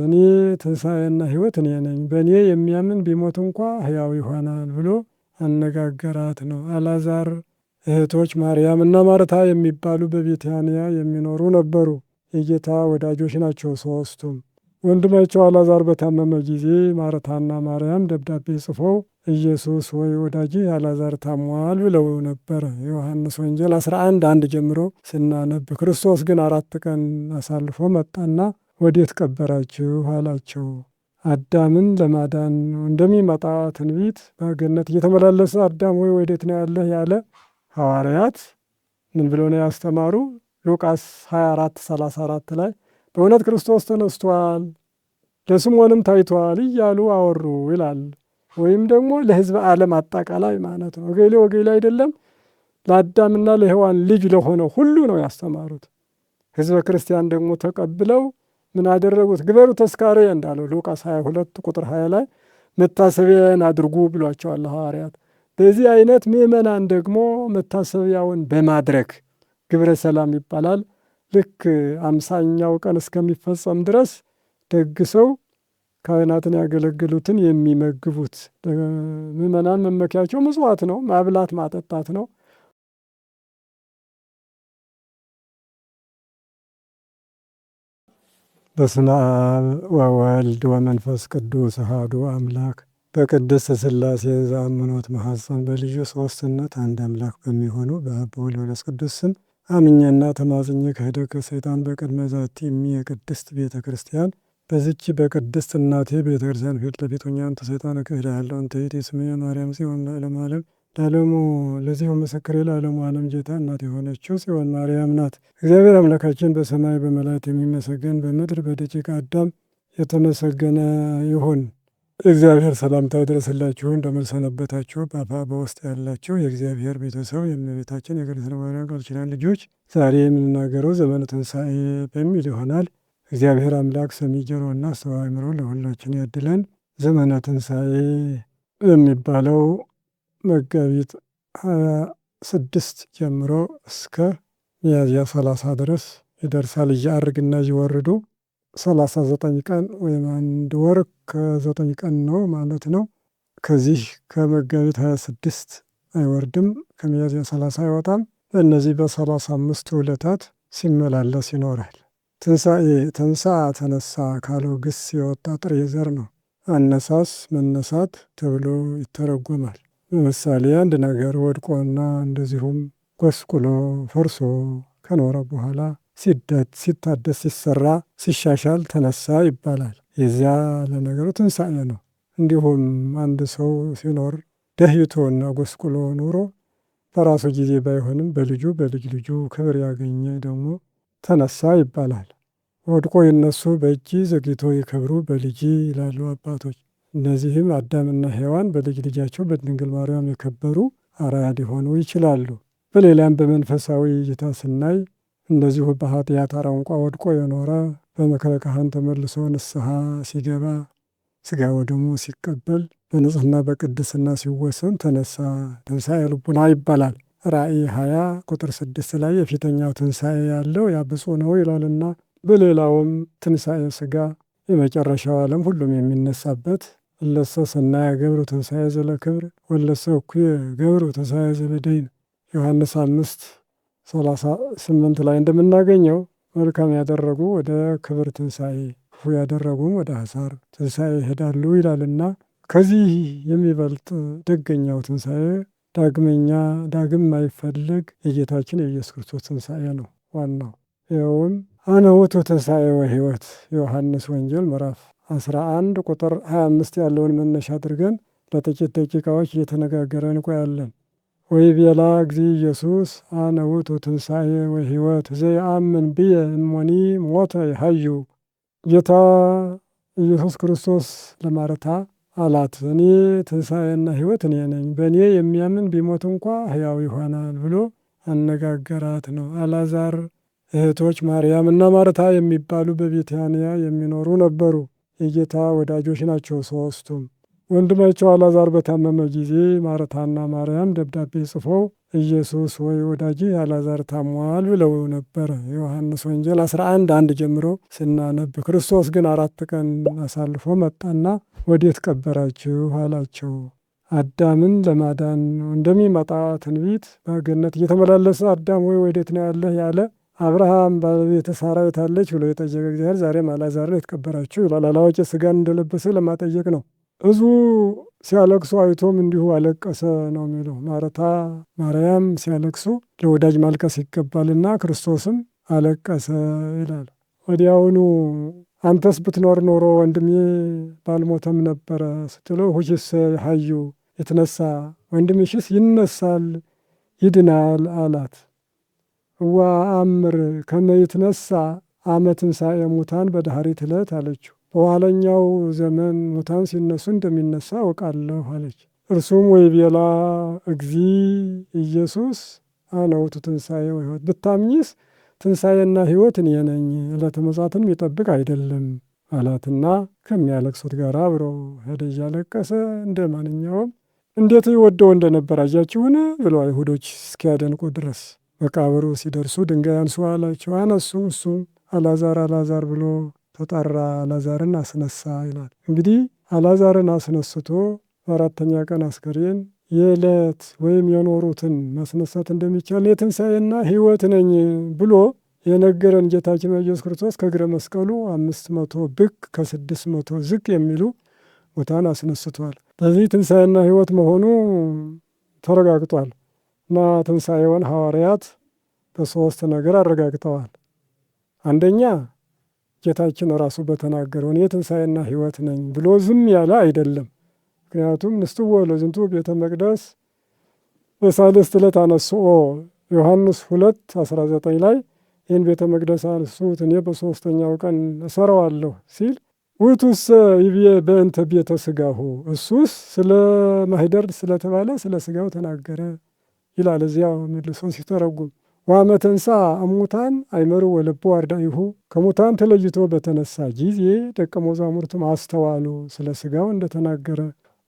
እኔ ትንሣኤና ሕይወት እኔ ነኝ፣ በእኔ የሚያምን ቢሞት እንኳ ሕያው ይሆናል ብሎ አነጋገራት ነው። አልዓዛር እህቶች ማርያም እና ማርታ የሚባሉ በቤታንያ የሚኖሩ ነበሩ። የጌታ ወዳጆች ናቸው ሦስቱም። ወንድማቸው አልዓዛር በታመመ ጊዜ ማርታና ማርያም ደብዳቤ ጽፈው ኢየሱስ ወይ ወዳጅ አልዓዛር ታሟል ብለው ነበረ። ዮሐንስ ወንጌል 11:1 ጀምሮ ስናነብ ክርስቶስ ግን 4 ቀን አሳልፎ መጣና ወዴት ቀበራችሁ አላቸው። አዳምን ለማዳን እንደሚመጣ ትንቢት በገነት እየተመላለሰ አዳም ወይ ወዴት ነው ያለህ ያለ ሐዋርያት ምን ብሎ ነው ያስተማሩ? ሉቃስ 24:34 ላይ በእውነት ክርስቶስ ተነስቷል፣ ለስምዖንም ታይቷል እያሉ አወሩ ይላል። ወይም ደግሞ ለሕዝበ ዓለም አጠቃላይ ማለት ነው። ወገሌ ወገሌ አይደለም፣ ለአዳምና ለሔዋን ልጅ ለሆነው ሁሉ ነው ያስተማሩት። ሕዝበ ክርስቲያን ደግሞ ተቀብለው ምን አደረጉት? ግበሩ ተስካሬ እንዳለው ሉቃስ 22:20 ላይ መታሰቢያን አድርጉ ብሏቸዋል ሐዋርያት። በዚህ አይነት ምእመናን ደግሞ መታሰቢያውን በማድረግ ግብረ ሰላም ይባላል። ልክ 50ኛው ቀን እስከሚፈጸም ድረስ ደግሰው ካህናትን ያገለግሉትን የሚመግቡት ምእመናን መመኪያቸው ምጽዋት ነው፣ ማብላት ማጠጣት ነው። በስመ አብ ወወልድ ወመንፈስ ቅዱስ አሐዱ አምላክ። በቅድስት ሥላሴ ዘአምኖት መሐፀን በልዩ ሦስትነት አንድ አምላክ በሚሆኑ በአብ በወልድ በመንፈስ ቅዱስ ስም አምኜና ተማጽኜ ከህደከ ሰይጣን በቅድመ ዛቲ የቅድስት ቤተ ክርስቲያን በዚች በቅድስት እናቴ ቤተ ክርስቲያን ፊት ለፊት ሆኜ አንተ ሰይጣን እክህድሃለሁ፣ አንተ ስምየ ማርያም ሲሆን ለዓለመ ዓለም ለዓለሙ ለዚሁ ምስክሬ ለዓለሙ ዓለም ጌታ እናት የሆነችው ጽዮን ማርያም ናት። እግዚአብሔር አምላካችን በሰማይ በመላእክት የሚመሰገን በምድር በደቂቀ አዳም የተመሰገነ ይሁን። እግዚአብሔር ሰላምታ ይድረስላችሁ። እንደምን ሰነበታችሁ? በአፋ በውስጥ ያላችሁ የእግዚአብሔር ቤተሰብ የእመቤታችን የቅድስት ማርያም ቃል ኪዳን ልጆች፣ ዛሬ የምንናገረው ዘመነ ትንሣኤ በሚል ይሆናል። እግዚአብሔር አምላክ ሰሚ ጆሮና አስተዋይ አእምሮ ለሁላችን ያድለን። ዘመነ ትንሣኤ የሚባለው መጋቢት 26 ጀምሮ እስከ ሚያዝያ 30 ድረስ ይደርሳል። እያርግና እየወርዱ 39 ቀን ወይም 1 ወር ከ9 ቀን ነው ማለት ነው። ከዚህ ከመጋቢት 26 አይወርድም፣ ከሚያዝያ 30 አይወጣም። በእነዚህ በ35 ዕለታት ሲመላለስ ይኖራል። ትንሣኤ ተንሥአ ተነሳ ካለው ግስ የወጣ ጥሬ ዘር ነው። አነሳስ መነሳት ተብሎ ይተረጎማል። ለምሳሌ አንድ ነገር ወድቆና እንደዚሁም ጎስቁሎ ፈርሶ ከኖረ በኋላ ሲታደስ ሲሰራ ሲሻሻል ተነሳ ይባላል። የዚያ ለነገሩ ትንሣኤ ነው። እንዲሁም አንድ ሰው ሲኖር ደህይቶና ጎስቁሎ ኑሮ በራሱ ጊዜ ባይሆንም በልጁ በልጅ ልጁ ክብር ያገኘ ደግሞ ተነሳ ይባላል። ወድቆ ይነሱ በእጅ ዘግይቶ ይከብሩ በልጅ ይላሉ አባቶች። እነዚህም አዳምና ሔዋን በልጅ ልጃቸው በድንግል ማርያም የከበሩ አርአያ ሊሆኑ ይችላሉ። በሌላም በመንፈሳዊ እይታ ስናይ እንደዚሁ በኃጢአት አረንቋ ወድቆ የኖረ በመከረ ካህን ተመልሶ ንስሐ ሲገባ ሥጋ ወደሙ ሲቀበል በንጽሕና በቅድስና ሲወሰን ተነሳ፣ ትንሣኤ ልቡና ይባላል። ራእይ 20:6 ላይ የፊተኛው ትንሣኤ ያለው ያ ብፁዕ ነው ይላልና፣ በሌላውም ትንሣኤ ሥጋ የመጨረሻው ዓለም ሁሉም የሚነሳበት እለሰ ሰናየ ገብሩ ትንሣኤ ዘለክብር ወለሰ እኩየ ገብሩ ትንሣኤ ዘለደይን ዮሐንስ 5:38 ላይ እንደምናገኘው መልካም ያደረጉ ወደ ክብር ትንሣኤ፣ ክፉ ያደረጉም ወደ ሐሳር ትንሣኤ ይሄዳሉ ይላልና ከዚህ የሚበልጥ ደገኛው ትንሣኤ ዳግም የማይፈለግ የጌታችን የኢየሱስ ክርስቶስ ትንሣኤ ነው ዋናው። ይኸውም አነ ውእቱ ትንሣኤ ወሕይወት ዮሐንስ ወንጌል ምዕራፍ 11 ቁጥር 25 ያለውን መነሻ አድርገን ለጥቂት ደቂቃዎች እየተነጋገረን እንቆያለን። ወይቤላ እግዚእ ኢየሱስ አነ ውእቱ ትንሣኤ ወሕይወት ዘየአምን ብየ እሞኒ ሞተ ይሐዩ። ጌታ ኢየሱስ ክርስቶስ ለማርታ አላት፣ እኔ ትንሣኤና ሕይወት እኔ ነኝ፣ በእኔ የሚያምን ቢሞት እንኳ ሕያው ይሆናል ብሎ አነጋገራት ነው። አልዓዛር እህቶች ማርያም እና ማርታ የሚባሉ በቤታንያ የሚኖሩ ነበሩ። የጌታ ወዳጆች ናቸው ሦስቱም። ወንድማቸው አልዓዛር በታመመ ጊዜ ማርታና ማርያም ደብዳቤ ጽፈው ኢየሱስ ወይ ወዳጅ አልዓዛር ታሟል ብለው ነበረ። ዮሐንስ ወንጌል 11:1 ጀምሮ ስናነብ ክርስቶስ ግን 4 ቀን አሳልፎ መጣና ወዴት ቀበራችሁ አላቸው። አዳምን ለማዳን እንደሚመጣ ትንቢት በገነት እየተመላለሰ አዳም ወይ ወዴት ነው ያለህ ያለ አብርሃም ባለቤተ ሳራ የታለች ብሎ የጠየቀ እግዚአብሔር ዛሬም አልዓዛርን የት ቀበራችሁ ይላል። አላዋቂ ስጋን እንደለበሰ ለማጠየቅ ነው። ብዙ ሲያለቅሱ አይቶም እንዲሁ አለቀሰ ነው የሚለው። ማርታ ማርያም ሲያለቅሱ ለወዳጅ ማልቀስ ይገባልና ክርስቶስም አለቀሰ ይላል። ወዲያውኑ አንተስ ብትኖር ኖሮ ወንድሜ ባልሞተም ነበረ ስትለው ሁሽስ ሀዩ የተነሳ ወንድምሽስ ይነሳል ይድናል አላት። እዋ አምር ከመ ይትነሳ አመ ትንሣኤ ሙታን በዳህሪት ዕለት አለችው። በኋለኛው ዘመን ሙታን ሲነሱ እንደሚነሳ አውቃለሁ አለች። እርሱም ወይቤላ እግዚ ኢየሱስ አነ ውእቱ ትንሣኤ ወሕይወት፣ ብታምኚስ ትንሣኤና ሕይወት እኔ ነኝ፣ ዕለተ ምጽአትን የሚጠብቅ አይደለም አላትና ከሚያለቅሱት ጋር አብሮ ሄደ። እያለቀሰ እንደ ማንኛውም እንዴት ይወደው እንደነበር አያችሁን ብሎ አይሁዶች እስኪያደንቁ ድረስ መቃብሩ ሲደርሱ ድንጋይ አንሱ አላቸው። አነሱ። እሱም አልዓዛር አልዓዛር ብሎ ተጣራ። አልዓዛርን አስነሳ ይላል። እንግዲህ አልዓዛርን አስነስቶ በአራተኛ ቀን አስከሬን የዕለት ወይም የኖሩትን ማስነሳት እንደሚቻል የትንሣኤና ሕይወት ነኝ ብሎ የነገረን ጌታችን ኢየሱስ ክርስቶስ ከእግረ መስቀሉ 500 ብቅ ከ600 ዝቅ የሚሉ ሙታን አስነስቷል። በዚህ ትንሣኤና ሕይወት መሆኑ ተረጋግጧል እና ትንሣኤውን ሐዋርያት በ3 ነገር አረጋግጠዋል። አንደኛ ጌታችን ራሱ በተናገረው እኔ ትንሣኤና ሕይወት ነኝ ብሎ ዝም ያለ አይደለም። ምክንያቱም ንስትዎ ለዝንቱ ቤተ መቅደስ በሳልስት ዕለት አነስኦ ዮሐንስ 2:19 ላይ ይህን ቤተ መቅደስ አንሱት እኔ በ3ኛው ቀን እሰራዋለሁ ሲል ውእቱሰ ይቤ በእንተ ቤተ ሥጋሁ፣ እሱስ ስለ ማኅደር ስለተባለ ስለ ሥጋው ተናገረ ይላል። እዚያው መልሶ ሲተረጉም ወአመ ተንሥአ እሙታን አይመሩ ወለቡ አርዳኢሁ፣ ከሙታን ተለይቶ በተነሳ ጊዜ ደቀ መዛሙርቱም አስተዋሉ ስለ ሥጋው እንደተናገረ።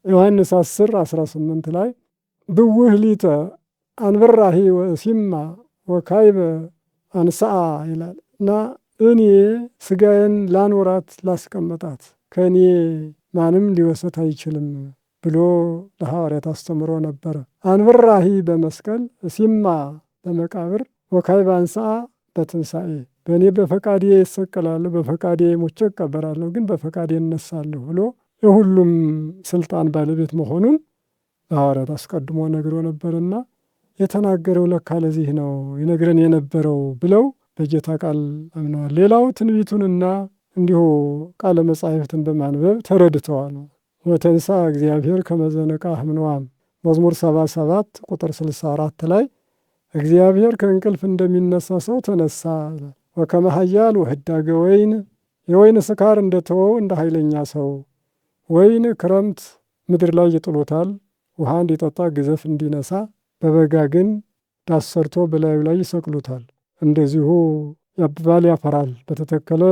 ዮሐንስ 10:18 ላይ ብውህ ሊተ አንበራሂ ወሲማ ወካይበ አንስአ ይላል እና እኔ ሥጋዬን ላኖራት ላስቀመጣት ከእኔ ማንም ሊወሰት አይችልም ብሎ ለሐዋርያት አስተምሮ ነበረ። አንበራሂ በመስቀል ሲማ በመቃብር ወካይበ አንስአ በትንሣኤ፣ በእኔ በፈቃዴ ይሰቀላለሁ፣ በፈቃዴ ሞቼ እቀበራለሁ፣ ግን በፈቃዴ እነሳለሁ ብሎ የሁሉም ስልጣን ባለቤት መሆኑን ለሐዋርያት አስቀድሞ ነግሮ ነበርና የተናገረው ለካ ለዚህ ነው ይነግረን የነበረው ብለው በጌታ ቃል አምነዋል። ሌላው ትንቢቱንና እንዲሁ ቃለ መጻሕፍትን በማንበብ ተረድተዋል። ወተንሥአ እግዚአብሔር ከመ ዘነቃህ እምንዋም መዝሙር 77 ቁጥር 64 ላይ እግዚአብሔር ከእንቅልፍ እንደሚነሳ ሰው ተነሳ። ወከመ ኃያል ወህዳገ ወይን፣ የወይን ስካር እንደተወው እንደ ኃይለኛ ሰው። ወይን ክረምት ምድር ላይ ይጥሉታል ውሃ እንዲጠጣ ግዘፍ እንዲነሳ፣ በበጋ ግን ዳስ ሰርቶ በላዩ ላይ ይሰቅሉታል። እንደዚሁ ያብባል ያፈራል፣ በተተከለ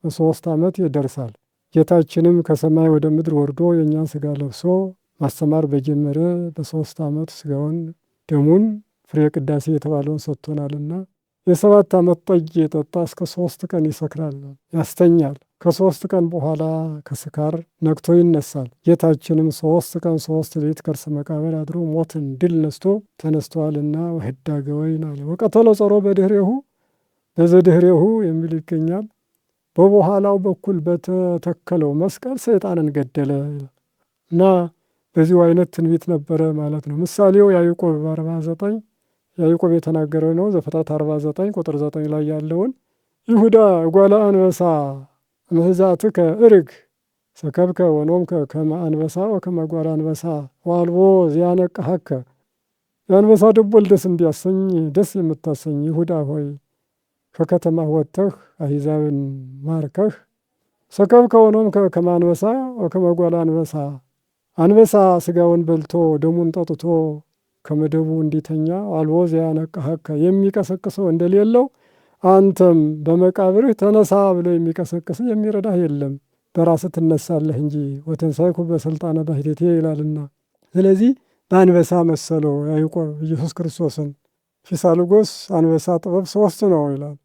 በ3 ዓመት ይደርሳል። ጌታችንም ከሰማይ ወደ ምድር ወርዶ የእኛን ሥጋ ለብሶ ማስተማር በጀመረ በ3 ዓመት ሥጋውን ደሙን ፍሬ ቅዳሴ የተባለውን ሰጥቶናልና የ7 ዓመት ጠጅ የጠጣ እስከ 3 ቀን ይሰክራል፣ ያስተኛል። ከ3 ቀን በኋላ ከስካር ነቅቶ ይነሳል። ጌታችንም 3 ቀን 3 ሌሊት ከርሰ መቃብር አድሮ ሞትን ድል ነስቶ ተነስተዋልና ወህዳገ ወይን አለ። ወቀተለ ጸሮ በድኅሬሁ በዘድኅሬሁ የሚል ይገኛል። በበኋላው በኩል በተተከለው መስቀል ሰይጣንን ገደለ እና በዚሁ አይነት ትንቢት ነበረ ማለት ነው። ምሳሌው ያዕቆብ 49 ያዕቆብ የተናገረው ነው። ዘፍጥረት 49 ቁጥር 9 ላይ ያለውን ይሁዳ እጓለ አንበሳ እምህዛትከ እርግ ሰከብከ ወኖምከ ከመ አንበሳ ወከመ እጓለ አንበሳ ወአልቦ ዚያነቅሐከ፣ የአንበሳ ደቦል ደስ እንዲያሰኝ ደስ የምታሰኝ ይሁዳ ሆይ ከከተማህ ወጥተህ አሕዛብን ማርከህ፣ ሰከብከ ወኖምከ ከመ አንበሳ ወከመ እጓለ አንበሳ፣ አንበሳ ስጋውን በልቶ ደሙን ጠጥቶ ከመደቡ እንዲተኛ አልቦ ዚያነቅሐከ፣ የሚቀሰቅሰው እንደሌለው አንተም በመቃብርህ ተነሳ ብሎ የሚቀሰቅስ የሚረዳህ የለም፣ በራስህ ትነሳለህ እንጂ ወተንሣእኩ በሥልጣነ ባሕቲቴ ይላልና። ስለዚህ በአንበሳ መሰለው ያዕቆብ ኢየሱስ ክርስቶስን። ፊሳልጎስ አንበሳ ጥበብ ሶስት ነው ይላል።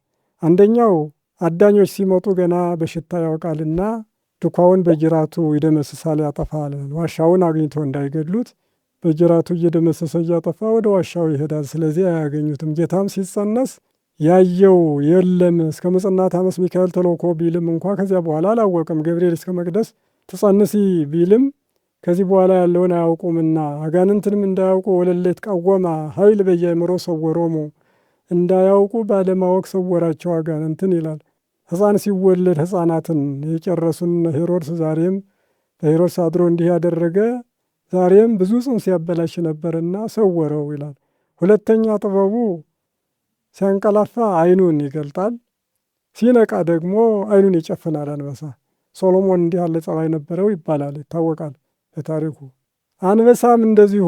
አንደኛው አዳኞች ሲመጡ ገና በሽታ ያውቃልና ድኳውን በጅራቱ ይደመስሳል፣ ያጠፋል። ዋሻውን አግኝቶ እንዳይገድሉት በጅራቱ እየደመሰሰ እያጠፋ ወደ ዋሻው ይሄዳል። ስለዚህ አያገኙትም። ጌታም ሲጸነስ ያየው የለም። እስከ ምጽናት ሐመስ ሚካኤል ተልኮ ቢልም እንኳ ከዚያ በኋላ አላወቅም። ገብርኤል እስከ መቅደስ ትጸንሲ ቢልም ከዚህ በኋላ ያለውን አያውቁምና አጋንንትንም እንዳያውቁ ወለሌት ቃወማ ኃይል በየአእምሮ ሰወሮሙ፣ እንዳያውቁ ባለማወቅ ሰወራቸው አጋንንትን ይላል። ሕፃን ሲወለድ ሕፃናትን የጨረሱን ሄሮድስ ዛሬም በሄሮድስ አድሮ እንዲህ ያደረገ ዛሬም ብዙ ጽንስ ያበላሽ ነበርና ሰወረው ይላል። ሁለተኛ ጥበቡ ሲያንቀላፋ ዓይኑን ይገልጣል፣ ሲነቃ ደግሞ ዓይኑን ይጨፍናል አንበሳ። ሶሎሞን እንዲህ ያለ ጸባይ ነበረው ይባላል፣ ይታወቃል በታሪኩ። አንበሳም እንደዚሁ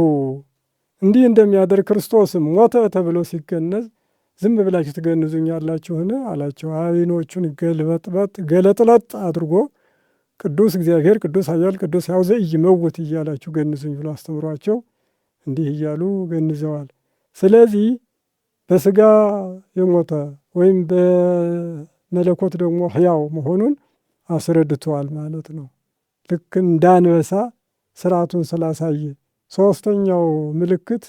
እንዲህ እንደሚያደርግ ክርስቶስም ሞተ ተብሎ ሲገነዝ ዝም ብላችሁ ትገንዙኛላችሁን አላቸው። ዓይኖቹን ገለጥለጥ አድርጎ ቅዱስ እግዚአብሔር ቅዱስ ኃያል ቅዱስ ሕያው ዘኢይመውት እያላችሁ ገንዙኝ ብሎ አስተምሯቸው እንዲህ እያሉ ገንዘዋል። ስለዚህ በስጋ የሞተ ወይም በመለኮት ደግሞ ሕያው መሆኑን አስረድተዋል ማለት ነው። ልክ እንደ አንበሳ ስርዓቱን ስላሳየ። ሶስተኛው ምልክት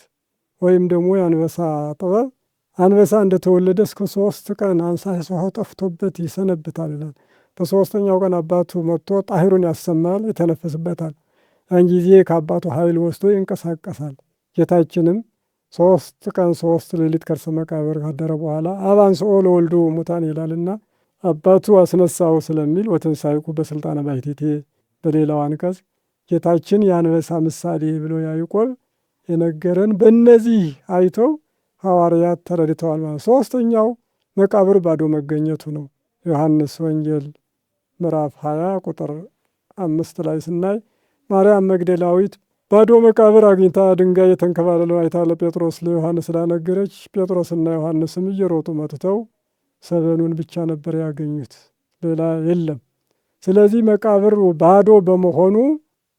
ወይም ደግሞ የአንበሳ ጥበብ አንበሳ እንደተወለደ እስከ 3 ቀን አንሳሳው ጠፍቶበት ይሰነብታል ይላል። በሶስተኛው ቀን አባቱ መጥቶ ጣሂሩን ያሰማል፣ ይተነፍስበታል። ያን ጊዜ ከአባቱ ኃይል ወስዶ ይንቀሳቀሳል። ጌታችንም 3 ቀን 3 ሌሊት ከርሰ መቃብር ካደረ በኋላ አብ አንሥኦ ለወልዱ ሙታን ይላልና አባቱ አስነሳው ስለሚል ወትንሣኤኩ በስልጣነ ባሕቲቱ። በሌላው አንቀጽ ጌታችን የአንበሳ ምሳሌ ብሎ ያዕቆብ የነገረን በእነዚህ አይተው ሐዋርያት ተረድተዋል ማለት። ሶስተኛው መቃብር ባዶ መገኘቱ ነው። ዮሐንስ ወንጌል ምዕራፍ 20 ቁጥር 5 ላይ ስናይ ማርያም መግደላዊት ባዶ መቃብር አግኝታ ድንጋይ የተንከባለለው አይታ ለጴጥሮስ ለዮሐንስ ስላነገረች ጴጥሮስና ዮሐንስም እየሮጡ መጥተው ሰበኑን ብቻ ነበር ያገኙት፣ ሌላ የለም። ስለዚህ መቃብር ባዶ በመሆኑ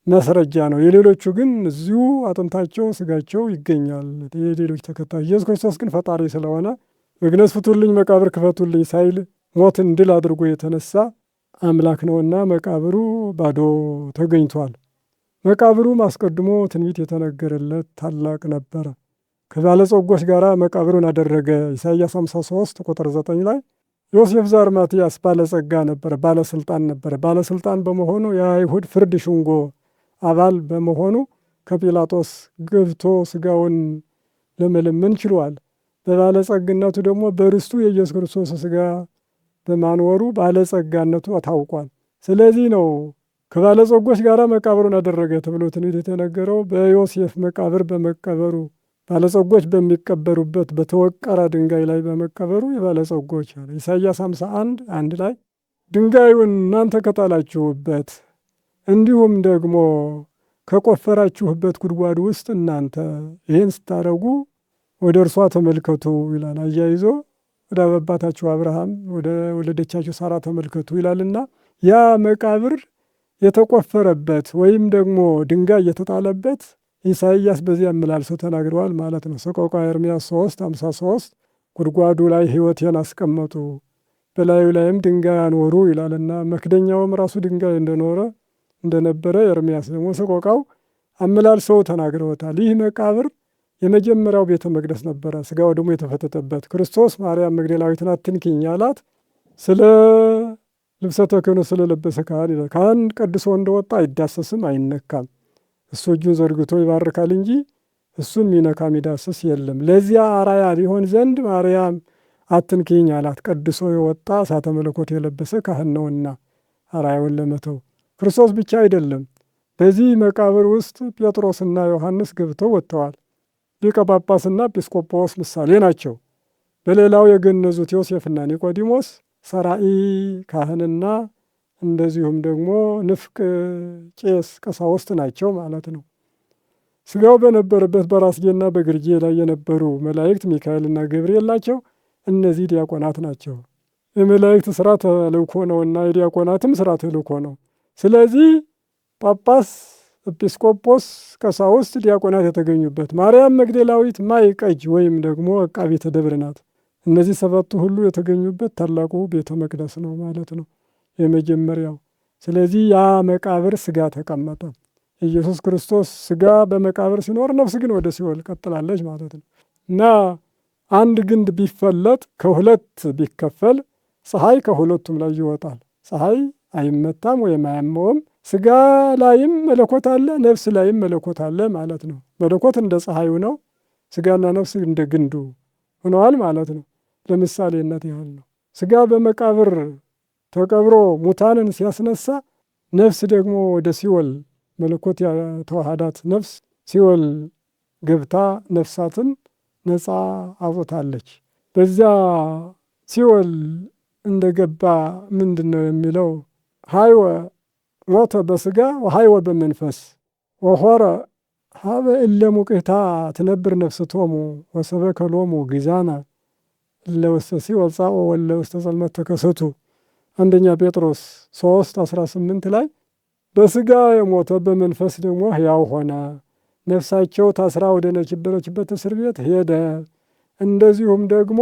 መስረጃ ነው። የሌሎቹ ግን እዚሁ አጥንታቸው ስጋቸው ይገኛል። የሌሎች ተከታይ ኢየሱስ ክርስቶስ ግን ፈጣሪ ስለሆነ መግነዝ ፍቱልኝ መቃብር ክፈቱልኝ ሳይል ሞትን ድል አድርጎ የተነሳ አምላክ ነውና መቃብሩ ባዶ ተገኝቷል። መቃብሩም አስቀድሞ ትንቢት የተነገረለት ታላቅ ነበረ። ከባለጸጎች ጋር መቃብሩን አደረገ። ኢሳይያስ 53 ቁጥር 9 ላይ ዮሴፍ ዘአርማትያስ ባለጸጋ ነበረ፣ ባለስልጣን ነበረ። ባለስልጣን በመሆኑ የአይሁድ ፍርድ ሽንጎ አባል በመሆኑ ከጲላጦስ ገብቶ ስጋውን ለመለመን ችሏል። በባለጸግነቱ ደግሞ በርስቱ የኢየሱስ ክርስቶስ ስጋ በማንወሩ ባለጸጋነቱ ታውቋል። ስለዚህ ነው ከባለጸጎች ጋር መቃብሩን አደረገ ተብሎ ትንቢት የተነገረው በዮሴፍ መቃብር በመቀበሩ፣ ባለጸጎች በሚቀበሩበት በተወቀረ ድንጋይ ላይ በመቀበሩ የባለጸጎች አለ። ኢሳይያስ 51 1 ላይ ድንጋዩን እናንተ ከጣላችሁበት እንዲሁም ደግሞ ከቆፈራችሁበት ጉድጓድ ውስጥ እናንተ ይህን ስታደርጉ ወደ እርሷ ተመልከቱ ይላል። አያይዞ ወደ አባታችሁ አብርሃም ወደ ወለደቻችሁ ሳራ ተመልከቱ ይላልና ያ መቃብር የተቆፈረበት ወይም ደግሞ ድንጋይ የተጣለበት ኢሳይያስ በዚህ አመላልሰው ተናግረዋል ማለት ነው። ሰቆቃወ ኤርምያስ 3:53 ጉድጓዱ ላይ ሕይወቴን አስቀመጡ በላዩ ላይም ድንጋይ አኖሩ ይላልና መክደኛውም ራሱ ድንጋይ እንደነበረ ኤርምያስ ደግሞ ሰቆቃው አመላልሰው ተናግረውታል። ይህ መቃብር የመጀመሪያው ቤተ መቅደስ ነበረ፣ ስጋው ደግሞ የተፈተተበት። ክርስቶስ ማርያም መግደላዊትን አትንኪኝ አላት ስለ ልብሰ ተክህኖ ስለለበሰ ካህን ይላል። ካህን ቀድሶ እንደወጣ አይዳሰስም፣ አይነካም። እሱ እጁን ዘርግቶ ይባርካል እንጂ እሱን ሚነካ ሚዳስስ የለም። ለዚያ አራያ ሊሆን ዘንድ ማርያም አትንኪኝ አላት። ቀድሶ የወጣ እሳተ መለኮት የለበሰ ካህን ነውና አራያውን ለመተው። ክርስቶስ ብቻ አይደለም፣ በዚህ መቃብር ውስጥ ጴጥሮስና ዮሐንስ ገብተው ወጥተዋል። ሊቀ ጳጳስና ኤጲስቆጶስ ምሳሌ ናቸው። በሌላው የገነዙት ዮሴፍና ኒቆዲሞስ ሰራኢ ካህንና እንደዚሁም ደግሞ ንፍቅ ቄስ ቀሳውስት ናቸው ማለት ነው። ስጋው በነበረበት በራስጌና በግርጌ ላይ የነበሩ መላእክት ሚካኤልና ገብርኤል ናቸው። እነዚህ ዲያቆናት ናቸው። የመላእክት ስራ ተልእኮ ነውና የዲያቆናትም ስራ ተልእኮ ነው። ስለዚህ ጳጳስ ኤጲስቆጶስ፣ ቀሳውስት፣ ዲያቆናት የተገኙበት። ማርያም መግደላዊት ማይ ቀጅ ወይም ደግሞ ዕቃቤተ ደብር ናት። እነዚህ ሰባቱ ሁሉ የተገኙበት ታላቁ ቤተ መቅደስ ነው ማለት ነው የመጀመሪያው። ስለዚህ ያ መቃብር ስጋ ተቀመጠ። ኢየሱስ ክርስቶስ ስጋ በመቃብር ሲኖር ነፍስ ግን ወደ ሲኦል ቀጥላለች ማለት ነው። እና አንድ ግንድ ቢፈለጥ ከሁለት ቢከፈል ፀሐይ ከሁለቱም ላይ ይወጣል። ፀሐይ አይመታም ወይም አያመውም። ስጋ ላይም መለኮት አለ፣ ነፍስ ላይም መለኮት አለ ማለት ነው። መለኮት እንደ ፀሐዩ ነው፣ ስጋና ነፍስ እንደ ግንዱ ሆነዋል ማለት ነው። ለምሳሌነት ያህል ነው። ስጋ በመቃብር ተቀብሮ ሙታንን ሲያስነሳ፣ ነፍስ ደግሞ ወደ ሲኦል መለኮት ተዋሃዳት ነፍስ ሲኦል ገብታ ነፍሳትን ነፃ አውጥታለች። በዚያ ሲኦል እንደገባ ምንድን ነው የሚለው? ሀይወ ሞተ በስጋ ወሀይወ በመንፈስ ወሖረ ሀበ እለ ሙቅታ ትነብር ነፍስቶሙ ወሰበከ ሎሙ ግዛና እለ ውስተ ሲኦል ጻኦ ወእለ ውስተ ጽልመት ተከሰቱ። አንደኛ ጴጥሮስ 3:18 ላይ በስጋ የሞተ በመንፈስ ደግሞ ሕያው ሆነ፣ ነፍሳቸው ታስራ ወደ ነበረችበት እስር ቤት ሄደ። እንደዚሁም ደግሞ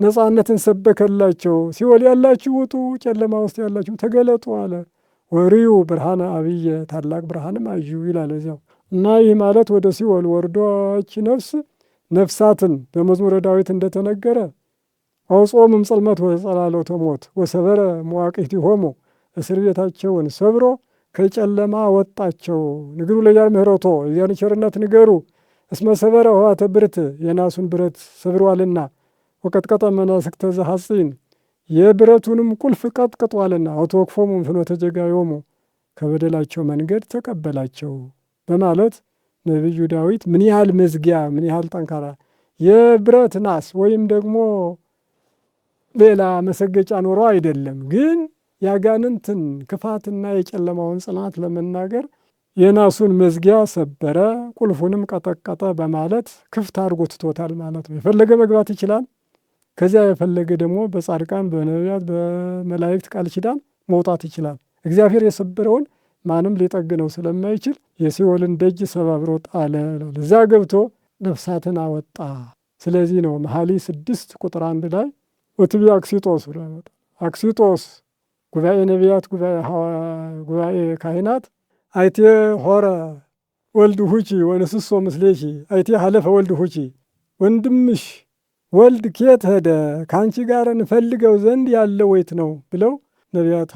ነፃነትን ሰበከላቸው። ሲኦል ያላችሁ ውጡ፣ ጨለማ ውስጥ ያላችሁ ተገለጡ አለ። ወርዩ ብርሃነ አብየ ታላቅ ብርሃንም አዩ ይላል እዚያው። እና ይህ ማለት ወደ ሲኦል ወርዶች ነፍሳትን በመዝሙረ ዳዊት እንደተነገረ አውጾምም ጽልመት ወጸላሎተ ሞት ወሰበረ መዋቅሕቲሆሙ እስር ቤታቸውን ሰብሮ ከጨለማ ወጣቸው። ንግሩ ለያር ምህረቶ የዚያን ቸርነት ንገሩ። እስመ ሰበረ ኆኃተ ብርት የናሱን ብረት ሰብሯልና ወቀጥቀጠ መናስክተ ዘሐጺን የብረቱንም ቁልፍ ቀጥቅጧልና አውቶክፎሙ ፍኖተ ጀጋዮሙ ከበደላቸው መንገድ ተቀበላቸው በማለት ነቢዩ ዳዊት ምን ያህል መዝጊያ ምን ያህል ጠንካራ የብረት ናስ ወይም ደግሞ ሌላ መሰገጫ ኖሮ አይደለም፣ ግን ያጋንንትን ክፋትና የጨለማውን ጽናት ለመናገር የናሱን መዝጊያ ሰበረ፣ ቁልፉንም ቀጠቀጠ በማለት ክፍት አድርጎ ትቶታል ማለት ነው። የፈለገ መግባት ይችላል። ከዚያ የፈለገ ደግሞ በጻድቃን በነቢያት በመላእክት ቃል ኪዳን መውጣት ይችላል። እግዚአብሔር የሰበረውን ማንም ሊጠግነው ስለማይችል የሲኦልን ደጅ ሰባብሮ ጣለ። እዛ ገብቶ ነፍሳትን አወጣ። ስለዚህ ነው መኃልየ 6:1 ላይ ወትቢ አክሲጦስ ብሎ ያመጣል። አክሲጦስ ጉባኤ ነቢያት ጉባኤ ካህናት አይቴ ሖረ ወልድ ሁቺ ወንስሶ ምስሌኪ አይቴ ሀለፈ ወልድ ሁቺ ወንድምሽ ወልድ ኬት ሄደ ከአንቺ ጋር እንፈልገው ዘንድ ያለ ወይት ነው ብለው ነቢያት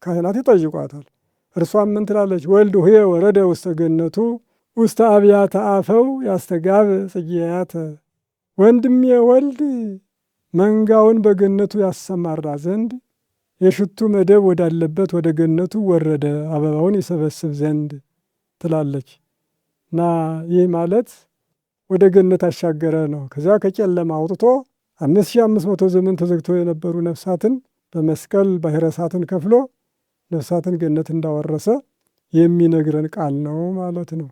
ካህናት ይጠይቋታል። እርሷም ምን ትላለች? ወልድ ሁየ ወረደ ውስተ ገነቱ ውስተ አብያተ አፈው ያስተጋብ ጽጌያተ። ወንድሜ ወልድ መንጋውን በገነቱ ያሰማራ ዘንድ የሽቱ መደብ ወዳለበት ወደ ገነቱ ወረደ አበባውን ይሰበስብ ዘንድ ትላለች። እና ይህ ማለት ወደ ገነት አሻገረ ነው። ከዚያ ከጨለማ አውጥቶ 5500 ዘመን ተዘግቶ የነበሩ ነፍሳትን በመስቀል ባሕረ እሳትን ከፍሎ ነፍሳትን ገነት እንዳወረሰ የሚነግረን ቃል ነው ማለት ነው።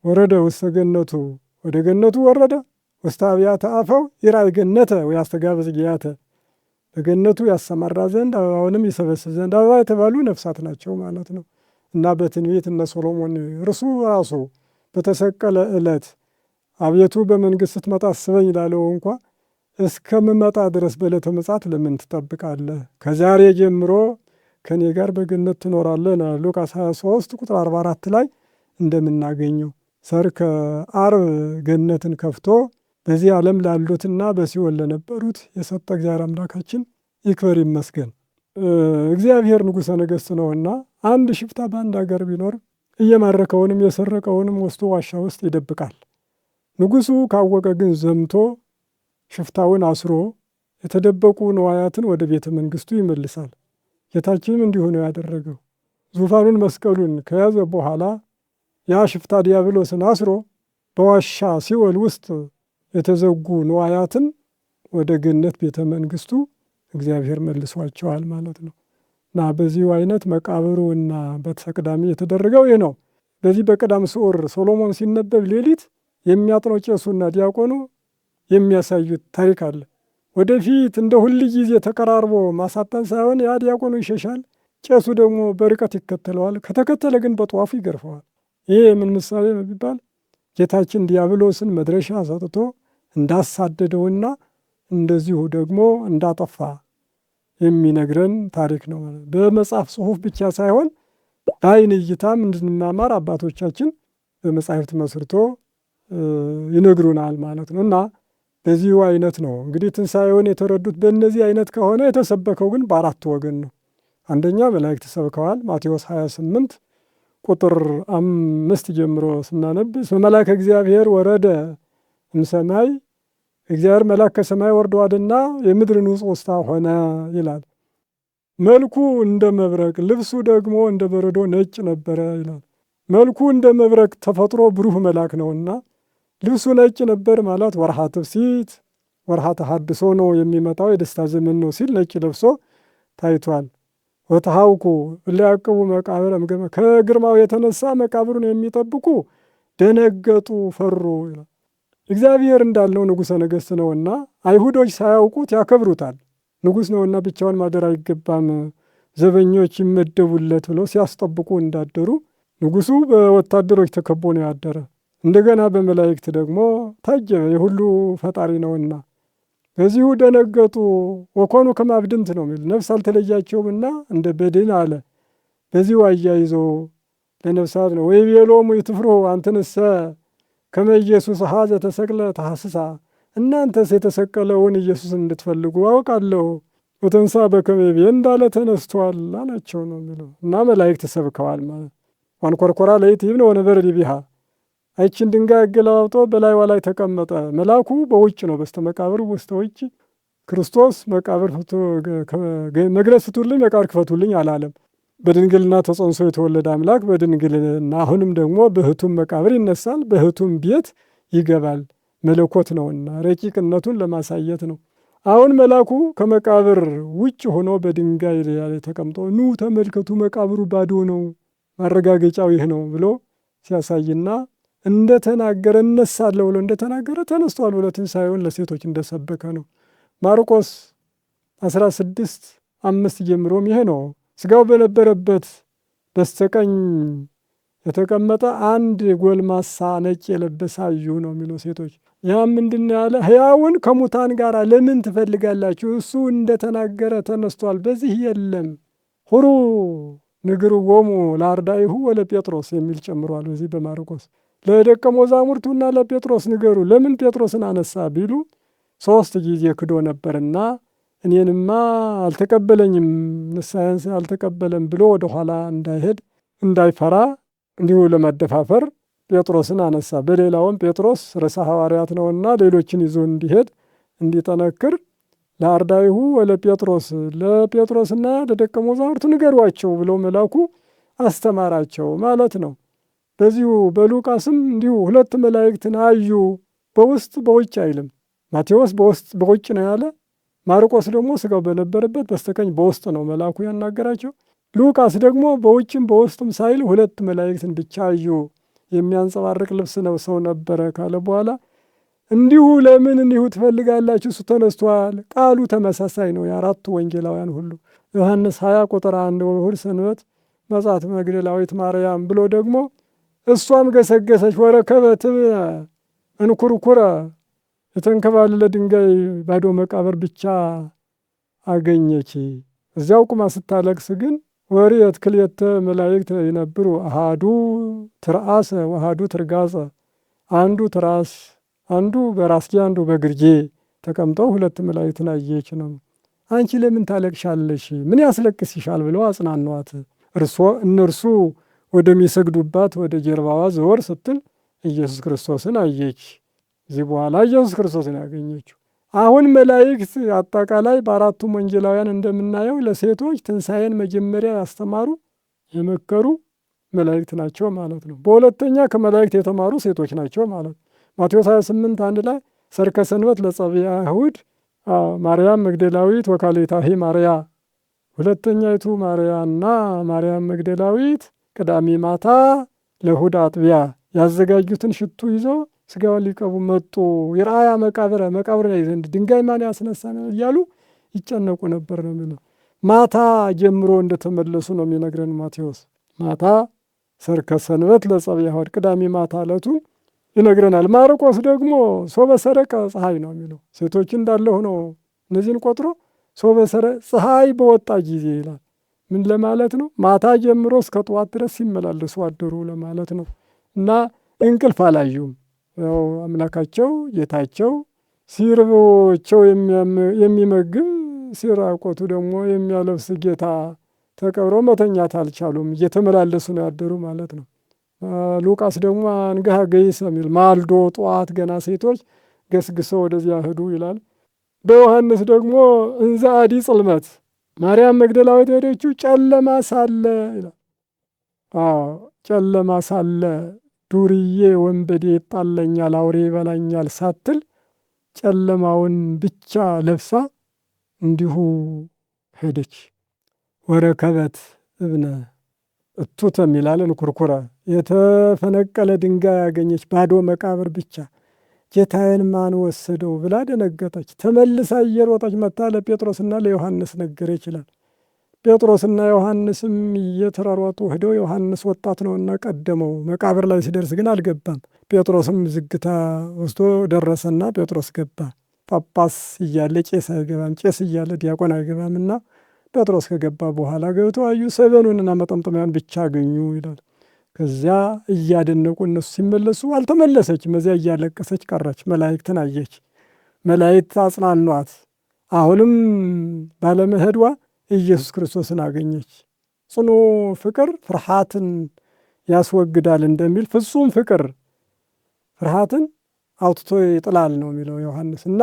ወረደ ውስተ ገነቱ ወደ ገነቱ ወረደ፣ ውስተ አብያተ አፈው ይራይ ገነተ ወያስተጋብ ጽጌያተ በገነቱ ያሰማራ ዘንድ አበባውንም ይሰበስብ ዘንድ። አበባ የተባሉ ነፍሳት ናቸው ማለት ነው። እና በትንቢት እነ ሶሎሞን እርሱ ራሱ በተሰቀለ ዕለት አቤቱ በመንግሥት ስትመጣ አስበኝ ላለው እንኳ እስከምመጣ ድረስ በዕለተ ምጽአት ለምን ትጠብቃለህ? ከዛሬ ጀምሮ ከእኔ ጋር በገነት ትኖራለህ ነው ሉቃስ 23:44 ላይ እንደምናገኘው። ሠርከ ዓርብ ገነትን ከፍቶ በዚህ ዓለም ላሉትና በሲኦል ለነበሩት የሰጠ እግዚአብሔር አምላካችን ይክበር ይመስገን። እግዚአብሔር ንጉሠ ነገሥት ነውና አንድ ሽፍታ በአንድ አገር ቢኖር እየማረከውንም የሰረቀውንም ወስዶ ዋሻ ውስጥ ይደብቃል። ንጉሡ ካወቀ ግን ዘምቶ ሽፍታውን አስሮ የተደበቁ ንዋያትን ወደ ቤተ መንግሥቱ ይመልሳል። ጌታችንም እንዲሁ ነው ያደረገው። ዙፋኑን መስቀሉን ከያዘ በኋላ ያ ሽፍታ ዲያብሎስን አስሮ በዋሻ ሲኦል ውስጥ የተዘጉ ንዋያትን ወደ ገነት ቤተ መንግሥቱ እግዚአብሔር መልሷቸዋል ማለት ነው። እና በዚሁ አይነት መቃብሩ እና በተቀዳሚ የተደረገው ይህ ነው። በዚህ በቀዳም ስዑር ሶሎሞን ሲነበብ ሌሊት የሚያጥነው ቄሱና ዲያቆኑ የሚያሳዩት ታሪክ አለ። ወደፊት እንደ ሁል ጊዜ ተቀራርቦ ማሳጠን ሳይሆን ያ ዲያቆኑ ይሸሻል፣ ቄሱ ደግሞ በርቀት ይከተለዋል። ከተከተለ ግን በጧፉ ይገርፈዋል። ይህ የምን ምሳሌ ነው ቢባል ጌታችን ዲያብሎስን መድረሻ ሰጥቶ እንዳሳደደውና እንደዚሁ ደግሞ እንዳጠፋ የሚነግረን ታሪክ ነው። በመጽሐፍ ጽሑፍ ብቻ ሳይሆን በዓይን እይታም እንድንማማር አባቶቻችን በመጻሕፍት መስርቶ ይነግሩናል ማለት ነው። እና በዚሁ አይነት ነው እንግዲህ ትንሣኤውን የተረዱት በእነዚህ አይነት ከሆነ የተሰበከው ግን በአራት ወገን ነው። አንደኛ መላእክት ሰብከዋል። ማቴዎስ 28 ቁጥር 5 ጀምሮ ስናነብ እስመ መልአከ እግዚአብሔር ወረደ እምሰማይ፣ እግዚአብሔር መልአክ ከሰማይ ወርዷልና የምድር ንጹሕ ውስታ ሆነ ይላል። መልኩ እንደ መብረቅ ልብሱ ደግሞ እንደ በረዶ ነጭ ነበረ ይላል። መልኩ እንደ መብረቅ ተፈጥሮ ብሩህ መልአክ ነውና ልብሱ ነጭ ነበር ማለት ወርሃ ትፍሲት ወርሃ ተሐድሶ ነው የሚመጣው የደስታ ዘመን ነው ሲል ነጭ ለብሶ ታይቷል። ወተሃውኩ እለያቅቡ መቃብረ እምገመ ከግርማው የተነሳ መቃብሩን የሚጠብቁ ደነገጡ ፈሩ ይላል። እግዚአብሔር እንዳለው ንጉሠ ነገሥት ነውና አይሁዶች ሳያውቁት ያከብሩታል። ንጉሥ ነውና ብቻውን ማደር አይገባም፣ ዘበኞች ይመደቡለት ብለው ሲያስጠብቁ እንዳደሩ ንጉሡ በወታደሮች ተከቦ ነው ያደረ። እንደገና በመላእክት ደግሞ ታጀበ፣ የሁሉ ፈጣሪ ነውና። በዚሁ ደነገጡ። ወኮኑ ከመ አብድንት ነው የሚል ነፍስ አልተለያቸውምና እንደ በድን አለ። በዚሁ አያይዞ ለነፍሳት ነው ወይቤሎሙ ይትፍሩ አንትንሰ ከመ ኢየሱስ ኀዘ ተሰቅለ ተሐስሳ፣ እናንተስ የተሰቀለውን ኢየሱስን እንድትፈልጉ አውቃለሁ፣ ወተንሥአ በከመ ይቤ እንዳለ ተነስቷል አላቸው ነው የሚለው። እና መላእክት ሰብከዋል ማለት ዋንኰርኰራ ለኢትይብነ ወነበረ ዲቢሃ፣ አይችን ድንጋይ አገላብጦ በላይዋ ላይ ተቀመጠ። መልአኩ በውጭ ነው በስተ መቃብር ውስተ ውጭ። ክርስቶስ መቃብር መግነዝ ፍቱልኝ መቃብር ክፈቱልኝ አላለም። በድንግልና ተጸንሶ የተወለደ አምላክ በድንግልና አሁንም ደግሞ በሕቱም መቃብር ይነሳል፣ በሕቱም ቤት ይገባል። መለኮት ነውና ረቂቅነቱን ለማሳየት ነው። አሁን መልአኩ ከመቃብር ውጭ ሆኖ በድንጋይ ላይ ተቀምጦ ኑ ተመልከቱ መቃብሩ ባዶ ነው፣ ማረጋገጫው ይህ ነው ብሎ ሲያሳይና እንደተናገረ እነሳለሁ ብሎ እንደተናገረ ተነስቷል ብሎ ትንሣኤውን ለሴቶች እንደሰበከ ነው። ማርቆስ 16:5 ጀምሮም ይሄ ነው። ሥጋው በነበረበት በስተቀኝ የተቀመጠ አንድ ጎልማሳ ነጭ የለበሰ አዩ ነው የሚለው ሴቶች። ያም ምንድን ያለ ሕያውን ከሙታን ጋር ለምን ትፈልጋላችሁ? እሱ እንደተናገረ ተነስቷል፣ በዚህ የለም። ሁሩ ንግርዎሙ ለአርዳኢሁ ወለጴጥሮስ የሚል ጨምሯል በዚህ በማርቆስ። ለደቀ መዛሙርቱና ለጴጥሮስ ንገሩ። ለምን ጴጥሮስን አነሳ ቢሉ 3 ጊዜ ክዶ ነበርና እኔንማ አልተቀበለኝም፣ ንስሐዬን አልተቀበለም ብሎ ወደኋላ እንዳይሄድ እንዳይፈራ እንዲሁ ለመደፋፈር ጴጥሮስን አነሳ። በሌላውም ጴጥሮስ ርዕሰ ሐዋርያት ነውና ሌሎችን ይዞ እንዲሄድ እንዲጠነክር ለአርዳኢሁ ወለጴጥሮስ ለጴጥሮስና ለደቀ መዛሙርቱ ንገሯቸው ብሎ መልአኩ አስተማራቸው ማለት ነው። በዚሁ በሉቃስም እንዲሁ 2 መላእክትን አዩ። በውስጥ በውጭ አይልም። ማቴዎስ በውስጥ በውጭ ነው ያለ። ማርቆስ ደግሞ ሥጋው በነበረበት በስተቀኝ በውስጥ ነው መልአኩ ያናገራቸው። ሉቃስ ደግሞ በውጭም በውስጥም ሳይል 2 መላእክትን ብቻ አዩ። የሚያንጸባርቅ ልብስ ለብሰው ነበረ ካለ በኋላ እንዲሁ ለምን እንዲሁ ትፈልጋላችሁ? እሱ ተነስቷል። ቃሉ ተመሳሳይ ነው የአራቱ ወንጌላውያን ሁሉ። ዮሐንስ 20 ቁጥር 1 ወእሑድ ሰንበት መጻት መግደላዊት ማርያም ብሎ ደግሞ እሷም ገሰገሰች ወረከበት እንኩርኩረ፣ የተንከባለለ ድንጋይ ባዶ መቃብር ብቻ አገኘች። እዚያው ቁማ ስታለቅስ ግን ወርየት ክልኤተ መላእክት ይነብሩ አሃዱ ትርአሰ ወአሃዱ ትርጋጸ፣ አንዱ ትራስ አንዱ በራስጌ አንዱ በግርጌ ተቀምጠው 2 መላእክትን አየች ነው። አንቺ ለምን ታለቅሻለሽ? ምን ያስለቅስሻል? ብለው አጽናኗት። እነርሱ ወደሚሰግዱባት ወደ ጀርባዋ ዘወር ስትል ኢየሱስ ክርስቶስን አየች። እዚህ በኋላ ኢየሱስ ክርስቶስን ያገኘችው። አሁን መላእክት አጠቃላይ በአራቱም ወንጌላውያን እንደምናየው ለሴቶች ትንሣኤን መጀመሪያ ያስተማሩ የመከሩ መላእክት ናቸው ማለት ነው። በሁለተኛ ከመላእክት የተማሩ ሴቶች ናቸው ማለት ነው። ማቴዎስ 28:1 ላይ ሰርከ ሰንበት ለጸብአ አይሁድ ማርያም መግደላዊት ወካልኤታሂ ማርያ፣ ሁለተኛይቱ ማርያና ማርያም መግደላዊት ቅዳሜ ማታ ለእሑድ አጥቢያ ያዘጋጁትን ሽቱ ይዘው ሥጋውን ሊቀቡ መጡ። የረአያ መቃብር ላይ ዘንድ ድንጋይ ማን ያስነሳን እያሉ ይጨነቁ ነበር ነው የሚለው። ማታ ጀምሮ እንደተመለሱ ነው የሚነግረን ማቴዎስ። ማታ ሰርከ ሰንበት ለጸብያ ሆድ ቅዳሜ ማታ ዕለቱን ይነግረናል። ማርቆስ ደግሞ ሶበ ሰረቀ ፀሐይ ነው የሚለው። ሴቶች እንዳለ ሆነው እነዚህን ቆጥሮ ሶበ ፀሐይ በወጣ ጊዜ ይላል። ምን ለማለት ነው? ማታ ጀምሮ እስከ ጠዋት ድረስ ሲመላለሱ አደሩ ለማለት ነው። እና እንቅልፍ አላዩም። ያው አምላካቸው ጌታቸው ሲርባቸው የሚመግብ ሲራቆቱ ደግሞ የሚያለብስ ጌታ ተቀብሮ መተኛት አልቻሉም። እየተመላለሱ ነው ያደሩ ማለት ነው። ሉቃስ ደግሞ አንገሃ ገይሰ የሚል ማልዶ ጠዋት ገና ሴቶች ገስግሰው ወደዚያ ሄዱ ይላል። በዮሐንስ ደግሞ እንዘ አዲ ጽልመት ማርያም መግደላዊት ሄደችው ጨለማ ሳለ ይላል። ጨለማ ሳለ ዱርዬ ወንበዴ ይጣለኛል አውሬ ይበላኛል ሳትል ጨለማውን ብቻ ለብሳ እንዲሁ ሄደች። ወረከበት እብነ እቱተ የሚላለን ኩርኩረ የተፈነቀለ ድንጋይ ያገኘች ባዶ መቃብር ብቻ። ጌታዬን ማን ወሰደው ብላ ደነገጠች። ተመልሳ እየሮጠች መታ ለጴጥሮስና ለዮሐንስ ነገረ ይችላል። ጴጥሮስና ዮሐንስም እየተሯሯጡ ሄደው ዮሐንስ ወጣት ነውና ቀደመው። መቃብር ላይ ሲደርስ ግን አልገባም። ጴጥሮስም ዝግታ ወስዶ ደረሰና ጴጥሮስ ገባ። ጳጳስ እያለ ቄስ አይገባም፣ ቄስ እያለ ዲያቆን አይገባምና ጴጥሮስ ከገባ በኋላ ገብተው አዩ። ሰበኑንና መጠምጠሚያን ብቻ አገኙ ይላል። ከዚያ እያደነቁ እነሱ ሲመለሱ አልተመለሰችም። እዚያ እያለቀሰች ቀረች። መላእክትን አየች። መላእክት አጽናኗት። አሁንም ባለመሄዷ ኢየሱስ ክርስቶስን አገኘች። ጽኑ ፍቅር ፍርሃትን ያስወግዳል እንደሚል ፍጹም ፍቅር ፍርሃትን አውጥቶ ይጥላል ነው የሚለው ዮሐንስ። እና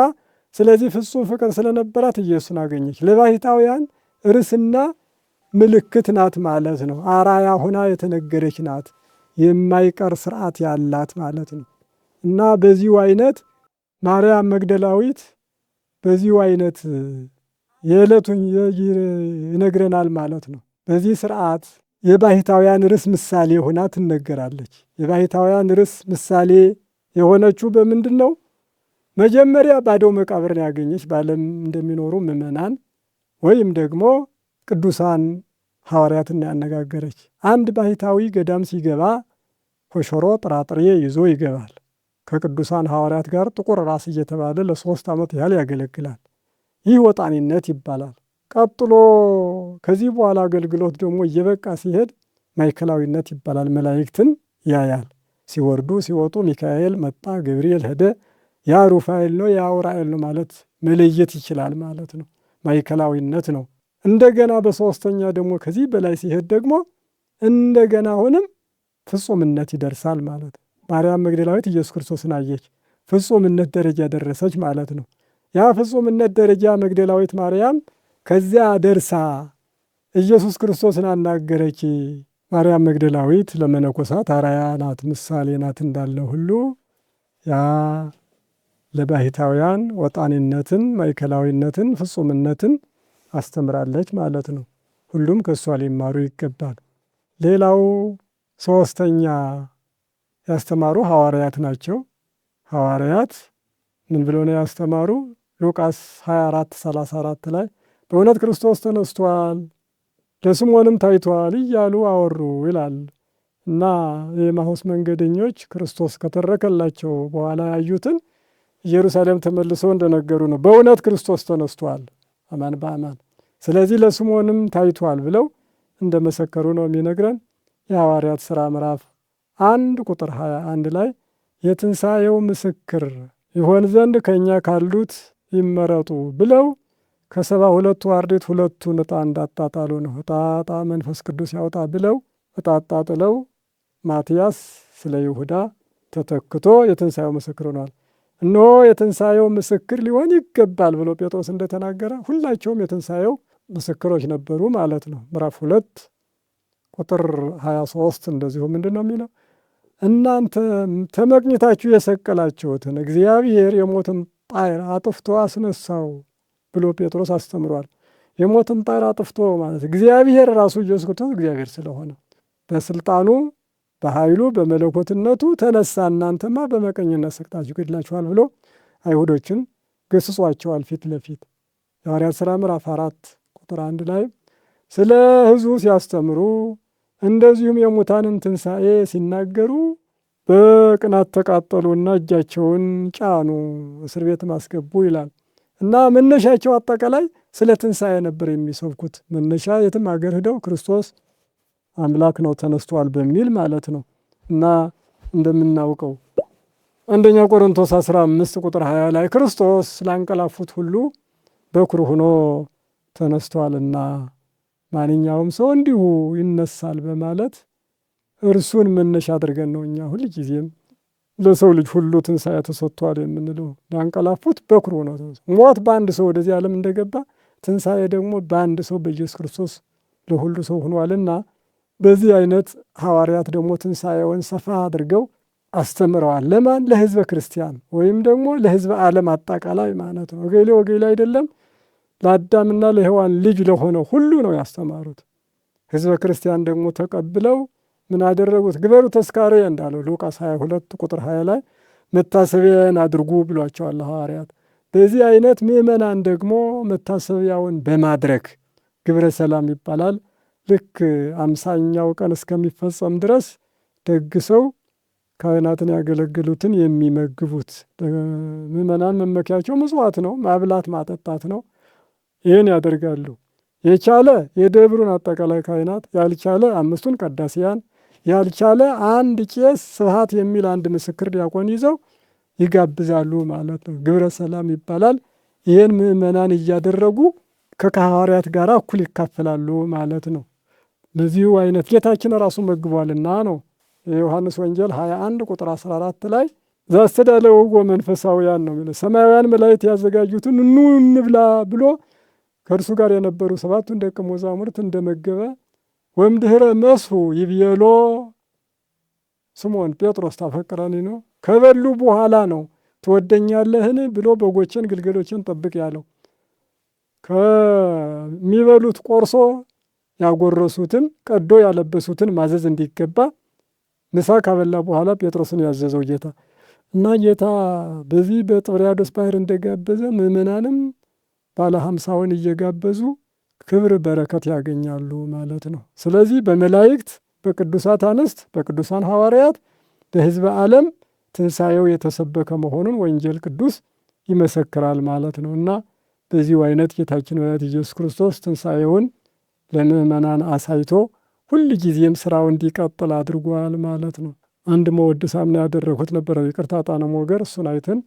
ስለዚህ ፍጹም ፍቅር ስለነበራት ኢየሱስን አገኘች። ለባሕታውያን ርስና ምልክት ናት ማለት ነው። አራያ ሆና የተነገረች ናት። የማይቀር ስርዓት ያላት ማለት ነው። እና በዚሁ አይነት ማርያም መግደላዊት በዚሁ አይነት የዕለቱን ይነግረናል ማለት ነው። በዚህ ስርዓት የባሕታውያን ርስ ምሳሌ ሆና ትነገራለች። የባሕታውያን ርስ ምሳሌ የሆነችው በምንድን ነው? መጀመሪያ ባዶ መቃብርን ያገኘች በዓለም እንደሚኖሩ ምዕመናን ወይም ደግሞ ቅዱሳን ሐዋርያትን ያነጋገረች። አንድ ባሕታዊ ገዳም ሲገባ ኮሾሮ ጥራጥሬ ይዞ ይገባል። ከቅዱሳን ሐዋርያት ጋር ጥቁር ራስ እየተባለ ለ3 ዓመት ያህል ያገለግላል። ይህ ወጣኒነት ይባላል። ቀጥሎ ከዚህ በኋላ አገልግሎት ደግሞ እየበቃ ሲሄድ ማዕከላዊነት ይባላል። መላእክትን ያያል። ሲወርዱ ሲወጡ ሚካኤል መጣ፣ ገብርኤል ሄደ፣ ያ ሩፋኤል ነው ያ ኡራኤል ነው ማለት መለየት ይችላል ማለት ነው። ማዕከላዊነት ነው። እንደገና በሶስተኛ ደግሞ ከዚህ በላይ ሲሄድ ደግሞ እንደገና አሁንም ፍጹምነት ይደርሳል ማለት ነው። ማርያም መግደላዊት ኢየሱስ ክርስቶስን አየች፣ ፍጹምነት ደረጃ ደረሰች ማለት ነው። ያ ፍጹምነት ደረጃ መግደላዊት ማርያም ከዚያ ደርሳ ኢየሱስ ክርስቶስን አናገረች። ማርያም መግደላዊት ለመነኮሳት አራያ ናት፣ ምሳሌ ናት እንዳለ ሁሉ ያ ለባሕታውያን ወጣኒነትን፣ ማዕከላዊነትን፣ ፍጹምነትን አስተምራለች ማለት ነው። ሁሉም ከእሷ ሊማሩ ይገባል። ሌላው ሶስተኛ ያስተማሩ ሐዋርያት ናቸው። ሐዋርያት ምን ብለው ነው ያስተማሩ? ሉቃስ 24:34 ላይ በእውነት ክርስቶስ ተነስቷል፣ ለስምዖንም ታይቷል እያሉ አወሩ ይላል። እና የኤማሁስ መንገደኞች ክርስቶስ ከተረከላቸው በኋላ ያዩትን ኢየሩሳሌም ተመልሰው እንደነገሩ ነው። በእውነት ክርስቶስ ተነስቷል አማን በአማን ስለዚህ ለስምዖንም ታይቷል ብለው እንደመሰከሩ ነው የሚነግረን። የሐዋርያት ሥራ ምዕራፍ 1 ቁጥር 21 ላይ የትንሣኤው ምስክር ይሆን ዘንድ ከእኛ ካሉት ይመረጡ ብለው ከ72ቱ አርድእት 2ቱን ዕጣ እንዳጣጣሉ ነው። ዕጣ መንፈስ ቅዱስ ያውጣ ብለው ዕጣ አጣጥለው ማትያስ ስለ ይሁዳ ተተክቶ የትንሣኤው ምስክር ሆኗል። እነሆ የትንሣኤው ምስክር ሊሆን ይገባል ብሎ ጴጥሮስ እንደተናገረ ሁላቸውም የትንሣኤው ምስክሮች ነበሩ ማለት ነው። ምዕራፍ 2 ቁጥር 23 እንደዚሁ ምንድን ነው የሚለው? እናንተ ተመቅኝታችሁ የሰቀላችሁትን እግዚአብሔር የሞትን ጣር አጥፍቶ አስነሳው ብሎ ጴጥሮስ አስተምሯል። የሞትን ጣር አጥፍቶ ማለት እግዚአብሔር ራሱ ኢየሱስ ክርስቶስ እግዚአብሔር ስለሆነ በስልጣኑ በኃይሉ በመለኮትነቱ ተነሳ፣ እናንተማ በመቀኝነት ሰቅጣችሁ ገድላችኋል ብሎ አይሁዶችን ገስጿቸዋል ፊት ለፊት። የሐዋርያት ሥራ ምዕራፍ 4 ቁጥር 1 ላይ ስለ ሕዝቡ ሲያስተምሩ እንደዚሁም የሙታንን ትንሣኤ ሲናገሩ በቅናት ተቃጠሉና እጃቸውን ጫኑ፣ እስር ቤትም አስገቡ ይላል እና መነሻቸው አጠቃላይ ስለ ትንሣኤ ነበር የሚሰብኩት። መነሻ የትም አገር ሂደው ክርስቶስ አምላክ ነው ተነስቷል በሚል ማለት ነው። እና እንደምናውቀው አንደኛ ቆሮንቶስ 15 ቁጥር 20 ላይ ክርስቶስ ስላንቀላፉት ሁሉ በኩር ሆኖ ተነስቷልና ማንኛውም ሰው እንዲሁ ይነሳል በማለት እርሱን መነሻ አድርገን ነው እኛ ሁልጊዜም ለሰው ልጅ ሁሉ ትንሣኤ ተሰጥቷል የምንለው። ላንቀላፉት በኩር ሆኖ ሞት በአንድ ሰው ወደዚህ ዓለም እንደገባ ትንሣኤ ደግሞ በአንድ ሰው በኢየሱስ ክርስቶስ ለሁሉ ሰው ሆኗልና በዚህ አይነት ሐዋርያት ደግሞ ትንሣኤውን ሰፋ አድርገው አስተምረዋል። ለማን? ለሕዝበ ክርስቲያን ወይም ደግሞ ለሕዝበ ዓለም አጠቃላይ ማለት ነው። ወገሌ ወገሌ አይደለም፣ ለአዳምና ለሔዋን ልጅ ለሆነው ሁሉ ነው ያስተማሩት። ሕዝበ ክርስቲያን ደግሞ ተቀብለው ምን አደረጉት? ግበሩ ተስካርየ እንዳለው ሉቃስ 22 ቁጥር 20 ላይ መታሰቢያን አድርጉ ብሏቸዋል ሐዋርያት። በዚህ አይነት ምእመናን ደግሞ መታሰቢያውን በማድረግ ግብረ ሰላም ይባላል። ልክ 50ኛው ቀን እስከሚፈጸም ድረስ ደግሰው ካህናትን ያገለግሉትን የሚመግቡት። ምእመናን መመኪያቸው ምጽዋት ነው፣ ማብላት ማጠጣት ነው። ይህን ያደርጋሉ። የቻለ የደብሩን አጠቃላይ ካህናት፣ ያልቻለ 5ቱን ቀዳሲያን፣ ያልቻለ አንድ ቄስ ስብሐት የሚል አንድ ምስክር ዲያቆን ይዘው ይጋብዛሉ ማለት ነው። ግብረ ሰላም ይባላል። ይህን ምእመናን እያደረጉ ከሐዋርያት ጋር እኩል ይካፈላሉ ማለት ነው። በዚሁ አይነት ጌታችን ራሱ መግቧልና ነው። የዮሐንስ ወንጌል 21 ቁጥር 14 ላይ ዘአስተዳለውዎ መንፈሳውያን ነው የሚለው። ሰማያውያን መላእክት ያዘጋጁትን ኑ እንብላ ብሎ ከእርሱ ጋር የነበሩ 7ቱን ደቀ መዛሙርት እንደመገበ ወእምድኅረ መስሑ ይቤሎ ስምዖን ጴጥሮስ ታፈቅረኒ ነው። ከበሉ በኋላ ነው ትወደኛለህን ብሎ በጎችን ግልገሎችን ጠብቅ ያለው። ከሚበሉት ቆርሶ ያጎረሱትን ቀዶ ያለበሱትን ማዘዝ እንዲገባ ምሳ ካበላ በኋላ ጴጥሮስን ያዘዘው ጌታ እና ጌታ በዚህ በጥብርያዶስ ባሕር እንደጋበዘ ምእመናንም ባለ 50ውን እየጋበዙ ክብር በረከት ያገኛሉ ማለት ነው። ስለዚህ በመላእክት በቅዱሳት አንስት በቅዱሳን ሐዋርያት በሕዝበ ዓለም ትንሣኤው የተሰበከ መሆኑን ወንጌል ቅዱስ ይመሰክራል ማለት ነው እና በዚሁ አይነት ጌታችን መድኃኒታችን ኢየሱስ ክርስቶስ ትንሣኤውን ለምእመናን አሳይቶ ሁል ጊዜም ስራው እንዲቀጥል አድርጓል ማለት ነው። አንድ መወድስ አምና ያደረኩት ነበረ፣ ይቅርታ ጣነ ሞገር። እሱን አይተን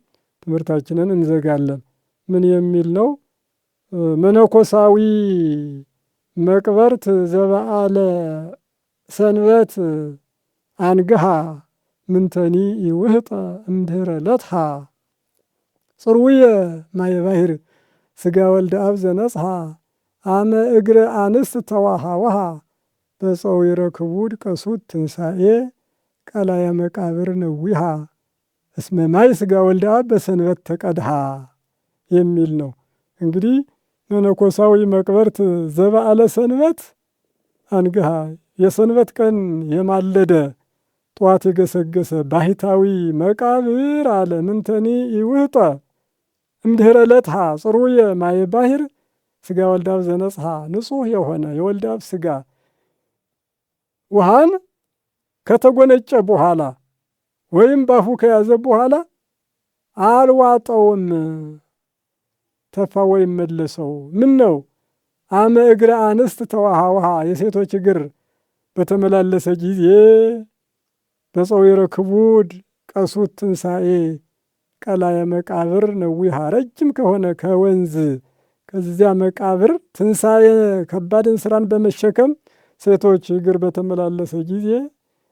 ትምህርታችንን እንዘጋለን። ምን የሚል ነው? መነኮሳዊ መቅበርት ዘበዓለ ሰንበት አንግሃ ምንተኒ ይውህጠ እምድኅረ ለትሃ ጽርውየ ማየ ባሕር ሥጋ ወልደ አብ ዘነጽሐ አመ እግረ አንስት ተዋሃወሃ በፀዊረ ክቡድ ቀሱት ትንሣኤ ቀላየ መቃብር ነዊሃ እስመ ማይ ሥጋ ወልደ አብ በሰንበት ተቀድሃ የሚል ነው። እንግዲህ መነኮሳዊ መቅበርት ዘበዓለ ሰንበት አንግሃ የሰንበት ቀን የማለደ ጠዋት የገሰገሰ ባሕታዊ መቃብር አለ ምንተኒ ይውህጠ እምድኅረ ለትሃ ጽሩየ ማየ ባሕር ሥጋ ወልደ አብ ዘነጽሐ ንጹሕ የሆነ የወልደ አብ ሥጋ ውሃን ከተጎነጨ በኋላ ወይም ባፉ ከያዘ በኋላ አልዋጠውም፣ ተፋ ወይም መለሰው። ምን ነው? አመ እግረ አንስት ተዋሃውሃ የሴቶች እግር በተመላለሰ ጊዜ በፀዊረ ክቡድ ቀሱት ትንሣኤ ቀላየ መቃብር ነዊሃ ረጅም ከሆነ ከወንዝ ከዚያ መቃብር ትንሣኤ ከባድን ስራን በመሸከም ሴቶች እግር በተመላለሰ ጊዜ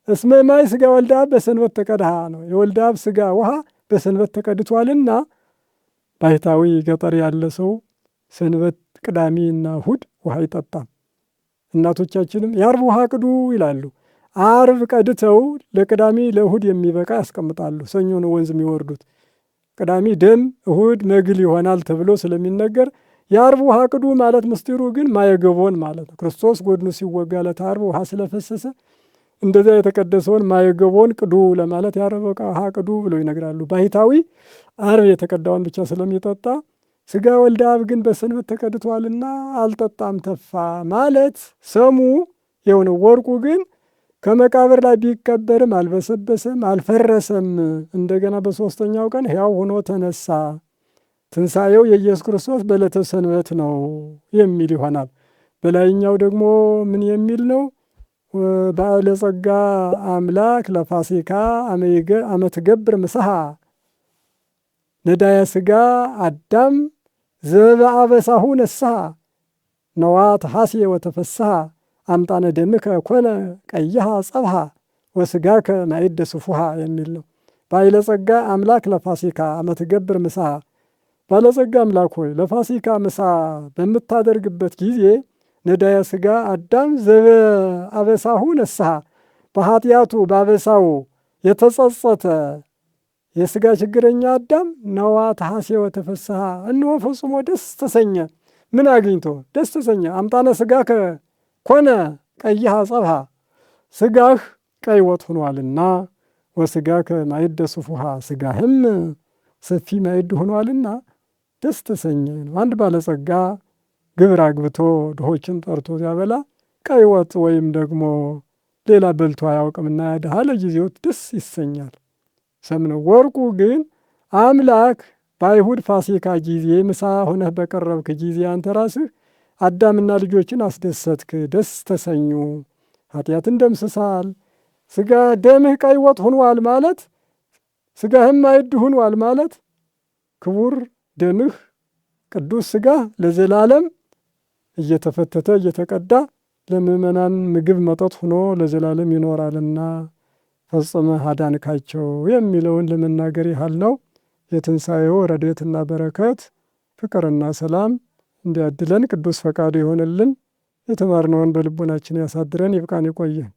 እስመ ማይ ሥጋ ወልደ አብ በሰንበት ተቀድሃ ነው። የወልደ አብ ሥጋ ውሃ በሰንበት ተቀድቷልና ባሕታዊ ገጠር ያለ ሰው ሰንበት ቅዳሜና እሑድ ውሃ አይጠጣም። እናቶቻችንም የዓርብ ውሃ ቅዱ ይላሉ። ዓርብ ቀድተው ለቅዳሜ ለእሑድ የሚበቃ ያስቀምጣሉ። ሰኞ ነው ወንዝ የሚወርዱት። ቅዳሜ ደም እሑድ መግል ይሆናል ተብሎ ስለሚነገር የዓርብ ውሃ ቅዱ ማለት ምስጢሩ ግን ማየገቦን ማለት ነው። ክርስቶስ ጎድኑ ሲወጋ ዕለተ ዓርብ ውሃ ስለፈሰሰ እንደዚያ የተቀደሰውን ማየገቦን ቅዱ ለማለት የዓርብ ውሃ ቅዱ ብለው ይነግራሉ። ባሕታዊ ዓርብ የተቀዳውን ብቻ ስለሚጠጣ ሥጋ ወልደ አብ ግን በሰንበት ተቀድቷልና አልጠጣም ተፋ ማለት ሰሙ የሆነ ወርቁ ግን ከመቃብር ላይ ቢቀበርም አልበሰበሰም፣ አልፈረሰም። እንደገና በሦስተኛው ቀን ሕያው ሆኖ ተነሳ። ትንሣኤው የኢየሱስ ክርስቶስ በዕለተ ሰንበት ነው የሚል ይሆናል። በላይኛው ደግሞ ምን የሚል ነው? በዓለ ጸጋ አምላክ ለፋሲካ አመ ትገብር ምሳሐ ነዳየ ሥጋ አዳም ዘበአበሳሁ ነስሐ ነዋ ተሐስየ ወተፈስሐ አምጣነ ደምከ ኮነ ቀይሃ ጸብሃ ወሥጋከ ማዕደ ስፉሃ የሚል ነው። ባለጸጋ አምላክ ለፋሲካ አመ ትገብር ምሳሐ፣ ባለጸጋ አምላክ ሆይ ለፋሲካ ምሳ በምታደርግበት ጊዜ ነዳየ ሥጋ አዳም ዘበአበሳሁ ነስሐ፣ በኃጢአቱ ባበሳው የተጸጸተ የሥጋ ችግረኛ አዳም ነዋ ተሐስየ ወተፈስሐ እነሆ ፈጽሞ ደስ ተሰኘ። ምን አግኝቶ ደስ ተሰኘ? አምጣነ ሥጋከ ኮነ ቀይሃ ጸብሃ፣ ሥጋህ ቀይ ወጥ ሆኗልና፣ ወሥጋከ ማዕደ ስፉሃ፣ ሥጋህም ሰፊ ማዕድ ሆኗልና ደስ ተሰኘ ነው። አንድ ባለጸጋ ግብር አግብቶ ድሆችን ጠርቶ ሲያበላ ቀይ ወጥ ወይም ደግሞ ሌላ በልቶ አያውቅምና ያ ድሃ ለጊዜው ደስ ይሰኛል። ሰምነው። ወርቁ ግን አምላክ በአይሁድ ፋሲካ ጊዜ ምሳ ሆነህ በቀረብክ ጊዜ አንተ ራስህ አዳምና ልጆችን አስደሰትክ፣ ደስ ተሰኙ፣ ኃጢአትን ደምስሳል። ሥጋ ደምህ ቀይ ወጥ ሁኗል ማለት ሥጋህም ማዕድ ሁኗል ማለት ክቡር ደምህ ቅዱስ ሥጋህ ለዘላለም እየተፈተተ እየተቀዳ ለምእመናን ምግብ መጠጥ ሆኖ ለዘላለም ይኖራልና ፈጽመህ አዳንካቸው የሚለውን ለመናገር ያህል ነው። የትንሣኤው ረድኤትና በረከት ፍቅርና ሰላም እንዲያድለን ቅዱስ ፈቃዱ ይሆንልን። የተማርነውን በልቦናችን ያሳድረን። ይብቃን፣ ይቆየን።